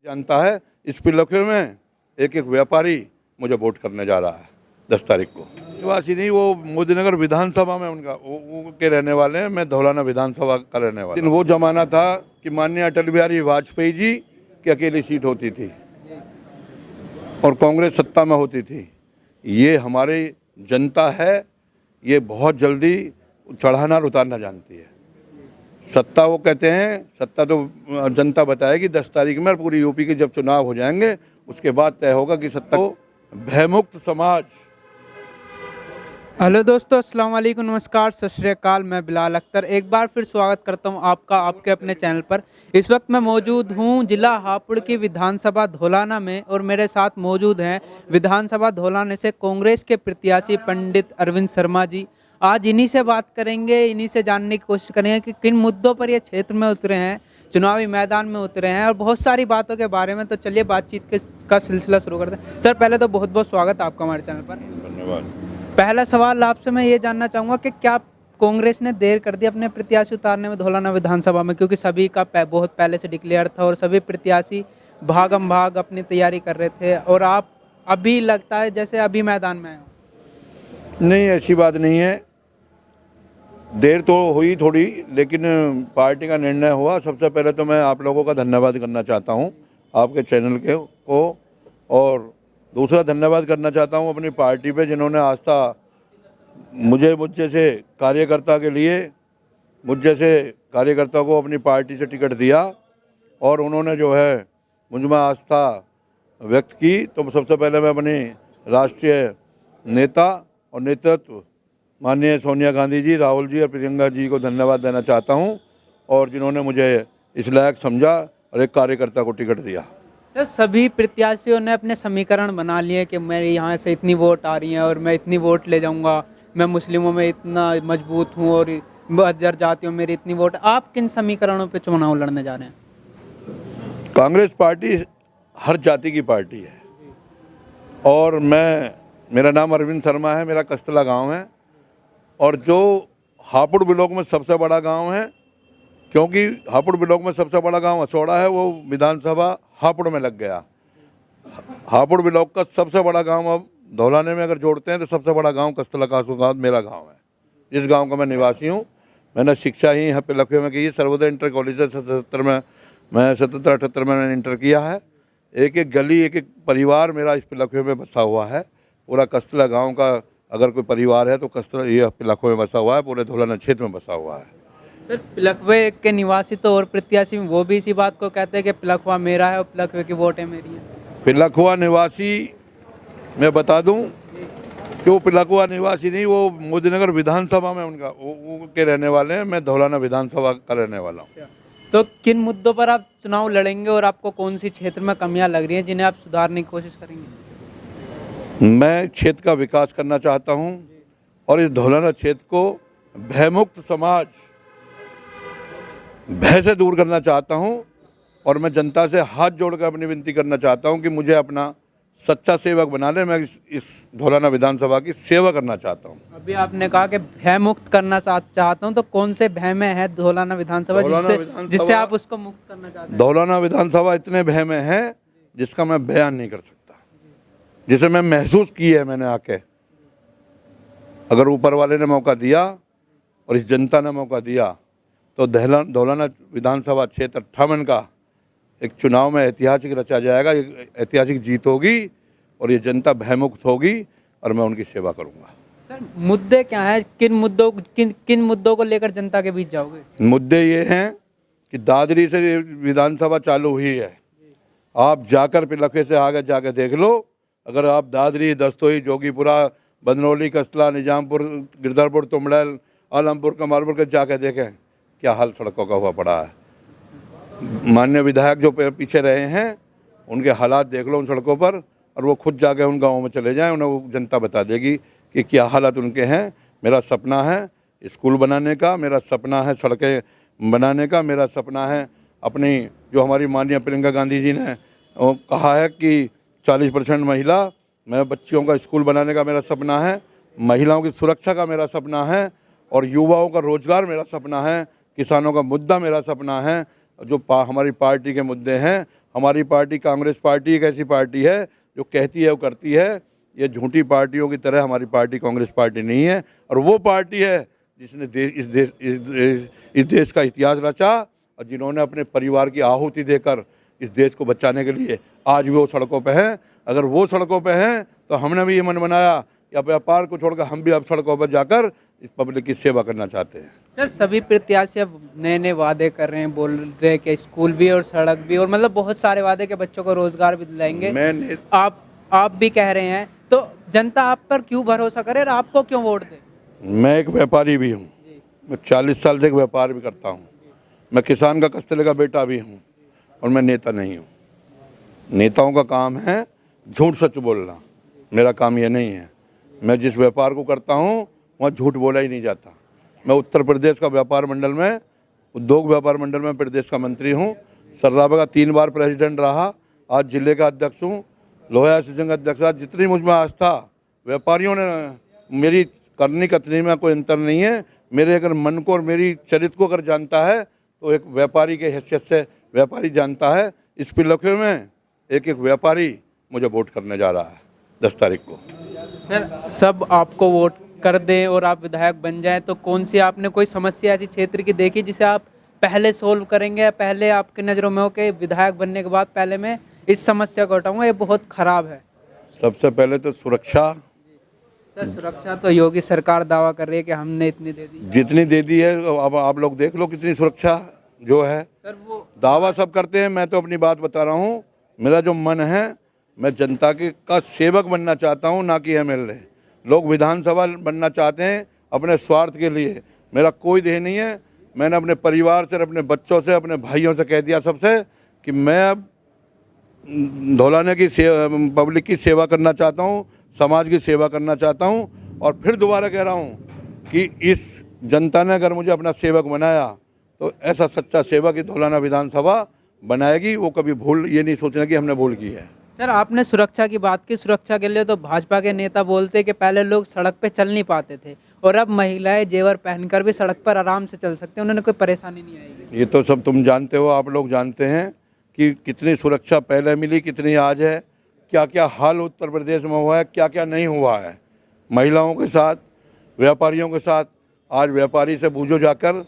जानता है इस पिलखे में एक एक व्यापारी मुझे वोट करने जा रहा है 10 तारीख को। निवासी नहीं, वो मोदीनगर विधानसभा में उनका वो के रहने वाले हैं। मैं धौलाना विधानसभा का रहने वाला। लेकिन वो जमाना था कि माननीय अटल बिहारी वाजपेयी जी की अकेली सीट होती थी और कांग्रेस सत्ता में होती थी। ये हमारी जनता है, ये बहुत जल्दी चढ़ाना और उतारना जानती है। सत्ता वो कहते हैं, सत्ता तो जनता बताएगी 10 तारीख में। पूरी यूपी के जब चुनाव हो जाएंगे उसके बाद तय होगा कि सत्ता को भयमुक्त समाज। हेलो दोस्तों, अस्सलाम वालेकुम, नमस्कार, सत श्री अकाल। मैं बिलाल अख्तर एक बार फिर स्वागत करता हूं आपका आपके अपने चैनल पर। इस वक्त मैं मौजूद हूं जिला हापुड़ की विधानसभा धौलाना में और मेरे साथ मौजूद हैं विधानसभा धौलाना से कांग्रेस के प्रत्याशी पंडित अरविंद शर्मा जी। आज इन्हीं से बात करेंगे, इन्हीं से जानने की कोशिश करेंगे कि किन मुद्दों पर ये क्षेत्र में उतरे हैं, चुनावी मैदान में उतरे हैं और बहुत सारी बातों के बारे में। तो चलिए बातचीत का सिलसिला शुरू करते हैं। सर, पहले तो बहुत बहुत स्वागत है आपका हमारे चैनल पर। धन्यवाद। पहला सवाल आपसे मैं ये जानना चाहूँगा कि क्या कांग्रेस ने देर कर दी अपने प्रत्याशी उतारने में धौलाना विधानसभा में, क्योंकि सभी का बहुत पहले से डिक्लेयर था और सभी प्रत्याशी भागम भाग अपनी तैयारी कर रहे थे और आप अभी लगता है जैसे अभी मैदान में आए हो। नहीं, ऐसी बात नहीं है। देर तो हुई थोड़ी, लेकिन पार्टी का निर्णय हुआ। सबसे पहले तो मैं आप लोगों का धन्यवाद करना चाहता हूं, आपके चैनल के को, और दूसरा धन्यवाद करना चाहता हूं अपनी पार्टी पे, जिन्होंने आस्था मुझ जैसे कार्यकर्ता के लिए, मुझ जैसे कार्यकर्ता को अपनी पार्टी से टिकट दिया और उन्होंने जो है मुझ में आस्था व्यक्त की। तो सबसे पहले मैं अपने राष्ट्रीय नेता और नेतृत्व माननीय सोनिया गांधी जी, राहुल जी और प्रियंका जी को धन्यवाद देना चाहता हूं, और जिन्होंने मुझे इस लायक समझा और एक कार्यकर्ता को टिकट दिया। सर, सभी प्रत्याशियों ने अपने समीकरण बना लिए कि मेरे यहाँ से इतनी वोट आ रही है और मैं इतनी वोट ले जाऊँगा, मैं मुस्लिमों में इतना मजबूत हूँ और अदर जातियों में मेरी इतनी वोट। आप किन समीकरणों पे चुनाव लड़ने जा रहे हैं? कांग्रेस पार्टी हर जाति की पार्टी है और मेरा नाम अरविंद शर्मा है, मेरा कस्तला गांव है और जो हापुड़ ब्लॉक में सबसे बड़ा गांव है, क्योंकि हापुड़ ब्लॉक में सबसे बड़ा गांव असोड़ा है, वो विधानसभा हापुड़ में लग गया। हापुड़ ब्लॉक का सबसे बड़ा गांव अब धौलाने में अगर जोड़ते हैं तो सबसे बड़ा गांव कस्तला कासूगांव मेरा गांव है। इस गांव का मैं निवासी हूं। मैंने शिक्षा ही यहाँ पे लखनऊ में की है। सर्वोदय इंटर कॉलेज से 77 में, मैं 77-78 में मैंने इंटर किया है। एक एक गली, एक एक परिवार मेरा इस पिलखवे में बसा हुआ है। पूरा कस्तला गाँव का अगर कोई परिवार है तो कस्तला ये पिलखवे में बसा हुआ है, पूरे धौलाना क्षेत्र में बसा हुआ है। सर, पिलखवे के निवासी तो और प्रत्याशी वो भी इसी बात को कहते हैं कि पिलखवा मेरा है और पिलखवे की वोटें मेरी हैं। पिलखवा निवासी मैं बता दूं कि वो पिलखवा निवासी नहीं, वो मोदीनगर विधानसभा में उनका वो के रहने वाले हैं। मैं धौलाना विधानसभा का रहने वाला हूँ। तो किन मुद्दों पर आप चुनाव लड़ेंगे और आपको कौन सी क्षेत्र में कमियां लग रही हैं जिन्हें आप सुधारने की कोशिश करेंगे? मैं क्षेत्र का विकास करना चाहता हूँ और इस धौलाना क्षेत्र को भयमुक्त समाज, भय से दूर करना चाहता हूं, और मैं जनता से हाथ जोड़कर अपनी विनती करना चाहता हूं कि मुझे अपना सच्चा सेवक बना ले। मैं इस धौलाना विधानसभा की सेवा करना चाहता हूं। अभी आपने कहा कि भय मुक्त करना चाहता हूं, तो कौन से भय में है धौलाना विधानसभा जिससे आप उसको मुक्त करना चाहते हैं? धौलाना विधानसभा इतने भय में है जिसका मैं बयान नहीं कर सकता, जिसे मैं महसूस की है मैंने आके। अगर ऊपर वाले ने मौका दिया और इस जनता ने मौका दिया तो धौलाना विधानसभा क्षेत्र 58 का एक चुनाव में ऐतिहासिक रचा जाएगा। ऐतिहासिक जीत होगी और ये जनता भयमुक्त होगी और मैं उनकी सेवा करूंगा। सर, मुद्दे क्या है? किन मुद्दों को लेकर जनता के बीच जाओगे? मुद्दे ये हैं कि दादरी से विधानसभा चालू हुई है। आप जाकर पिलखे से आगे जाकर देख लो। अगर आप दादरी, दस्तोई, जोगीपुरा, बदनौली, कस्तला, निजामपुर, गिरधरपुर, तुमड़ैल, आलमपुर, कमालपुर के जाकर देखें क्या हाल सड़कों का हुआ पड़ा है। माननीय विधायक जो पीछे रहे हैं उनके हालात देख लो उन सड़कों पर, और वो खुद जाके उन गाँवों में चले जाएं, उन्हें वो जनता बता देगी कि क्या हालात उनके हैं। मेरा सपना है स्कूल बनाने का, मेरा सपना है सड़कें बनाने का, मेरा सपना है अपनी जो हमारी माननीय प्रियंका गांधी जी ने कहा है कि 40% महिला, मेरे बच्चियों का स्कूल बनाने का मेरा सपना है, महिलाओं की सुरक्षा का मेरा सपना है, और युवाओं का रोजगार मेरा सपना है, किसानों का मुद्दा मेरा सपना है। जो हमारी पार्टी के मुद्दे हैं, हमारी पार्टी कांग्रेस पार्टी एक ऐसी पार्टी है जो कहती है वो करती है। ये झूठी पार्टियों की तरह हमारी पार्टी कांग्रेस पार्टी नहीं है, और वो पार्टी है जिसने इस देश का इतिहास रचा और जिन्होंने अपने परिवार की आहुति देकर इस देश को बचाने के लिए आज भी वो सड़कों पे हैं। अगर वो सड़कों पे हैं तो हमने भी ये मन बनाया कि अब व्यापार को छोड़कर हम भी अब सड़कों पर जाकर इस पब्लिक की सेवा करना चाहते हैं। सर सभी प्रत्याशी अब नए नए वादे कर रहे हैं, बोल रहे हैं कि स्कूल भी और सड़क भी और मतलब बहुत सारे वादे के बच्चों को रोजगार भी दिलाएंगे। आप भी कह रहे हैं, तो जनता आप पर क्यों भरोसा करे और आपको क्यों वोट दे? मैं एक व्यापारी भी हूँ, मैं 40 साल से एक व्यापार भी करता हूँ, मैं किसान का कस्तले का बेटा भी हूँ, और मैं नेता नहीं हूँ। नेताओं का काम है झूठ सच बोलना, मेरा काम ये नहीं है। मैं जिस व्यापार को करता हूँ वहाँ झूठ बोला ही नहीं जाता। मैं उत्तर प्रदेश का व्यापार मंडल में, उद्योग व्यापार मंडल में प्रदेश का मंत्री हूँ, सर्राबा का 3 बार प्रेसिडेंट रहा, आज जिले का अध्यक्ष हूँ, लोहिया सीजन का अध्यक्ष। आज जितनी मुझ में आस्था व्यापारियों ने, मेरी करनी कतनी में कोई अंतर नहीं है। मेरे अगर मन को और मेरी चरित्र को अगर जानता है तो एक व्यापारी के हैसियत से व्यापारी जानता है। इस पिलखे में एक एक व्यापारी मुझे वोट करने जा रहा है 10 तारीख को। सर सब आपको वोट कर दें और आप विधायक बन जाएं तो कौन सी आपने कोई समस्या ऐसी क्षेत्र की देखी जिसे आप पहले सोल्व करेंगे, पहले आपकी नज़रों में हो कि विधायक बनने के बाद पहले मैं इस समस्या को हटाऊंगा, ये बहुत खराब है? सबसे पहले तो सुरक्षा। सर सुरक्षा तो योगी सरकार दावा कर रही है कि हमने इतनी दे दी, जितनी दे दी है अब आप लोग देख लो कितनी सुरक्षा जो है। सर वो दावा सब करते हैं, मैं तो अपनी बात बता रहा हूँ। मेरा जो मन है, मैं जनता के का सेवक बनना चाहता हूँ, ना कि एमएलए। लोग विधानसभा बनना चाहते हैं अपने स्वार्थ के लिए, मेरा कोई ध्येय नहीं है। मैंने अपने परिवार से, अपने बच्चों से, अपने भाइयों से कह दिया सबसे कि मैं अब धौलाना की पब्लिक की सेवा करना चाहता हूँ, समाज की सेवा करना चाहता हूँ। और फिर दोबारा कह रहा हूँ कि इस जनता ने अगर मुझे अपना सेवक बनाया तो ऐसा सच्चा सेवक ही धौलाना विधानसभा बनाएगी। वो कभी भूल ये नहीं सोचना कि हमने भूल की है। सर आपने सुरक्षा की बात की, सुरक्षा के लिए तो भाजपा के नेता बोलते कि पहले लोग सड़क पे चल नहीं पाते थे और अब महिलाएं जेवर पहनकर भी सड़क पर आराम से चल सकते हैं, उन्हें कोई परेशानी नहीं आएगी। ये तो सब तुम जानते हो, आप लोग जानते हैं कि कितनी सुरक्षा पहले मिली, कितनी आज है, क्या क्या हाल उत्तर प्रदेश में हुआ है, क्या क्या नहीं हुआ है महिलाओं के साथ, व्यापारियों के साथ। आज व्यापारी से पूछो जाकर,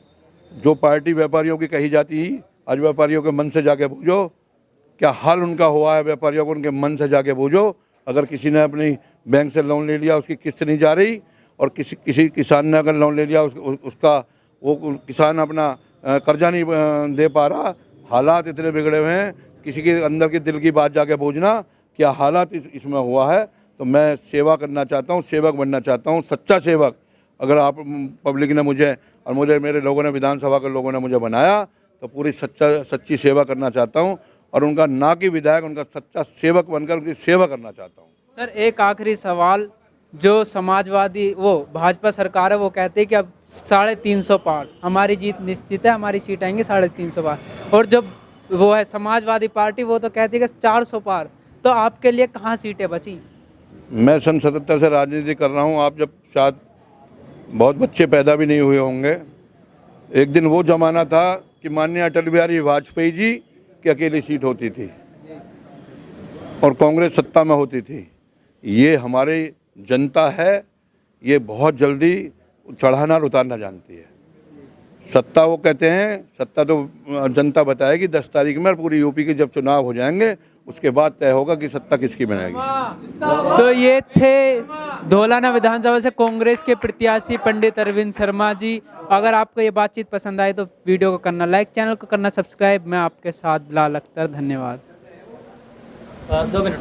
जो पार्टी व्यापारियों की कही जाती है, आज व्यापारियों के मन से जाके पूछो क्या हाल उनका हुआ है। व्यापारियों को उनके मन से जाके पूछो। अगर किसी ने अपनी बैंक से लोन ले लिया, उसकी किस्त नहीं जा रही, और किसी किसान ने अगर लोन ले लिया, उसका वो किसान अपना कर्जा नहीं दे पा रहा, हालात इतने बिगड़े हुए हैं, किसी के अंदर की दिल की बात जाके पूछना क्या हालात इसमें हुआ है। तो मैं सेवा करना चाहता हूँ, सेवक बनना चाहता हूँ, सच्चा सेवक। अगर आप पब्लिक ने मुझे और मेरे लोगों ने, विधानसभा के लोगों ने मुझे बनाया तो पूरी सच्ची सेवा करना चाहता हूँ, और उनका ना कि विधायक, उनका सच्चा सेवक बनकर उनकी सेवा करना चाहता हूँ। सर एक आखिरी सवाल, जो समाजवादी वो भाजपा सरकार है वो कहती है कि अब 350 पार, हमारी जीत निश्चित है, हमारी सीट आएंगी 350 पार, और जब वो है समाजवादी पार्टी वो तो कहती है कि 400 पार। तो आपके लिए कहाँ सीटें बची? मैं सन 77 से राजनीति कर रहा हूँ। आप जब शायद बहुत बच्चे पैदा भी नहीं हुए होंगे। एक दिन वो जमाना था कि माननीय अटल बिहारी वाजपेयी जी की अकेली सीट होती थी और कांग्रेस सत्ता में होती थी। ये हमारी जनता है, ये बहुत जल्दी चढ़ाना और उतारना जानती है। सत्ता वो कहते हैं, सत्ता तो जनता बताएगी 10 तारीख में, और पूरी यूपी के जब चुनाव हो जाएंगे उसके बाद तय होगा कि सत्ता किसकी बनेगी। तो ये थे धौलाना विधानसभा से कांग्रेस के प्रत्याशी पंडित अरविंद शर्मा जी। अगर आपको ये बातचीत पसंद आई तो वीडियो को करना लाइक, चैनल को करना सब्सक्राइब। मैं आपके साथ बिलाल अख्तर, धन्यवाद। 2 मिनट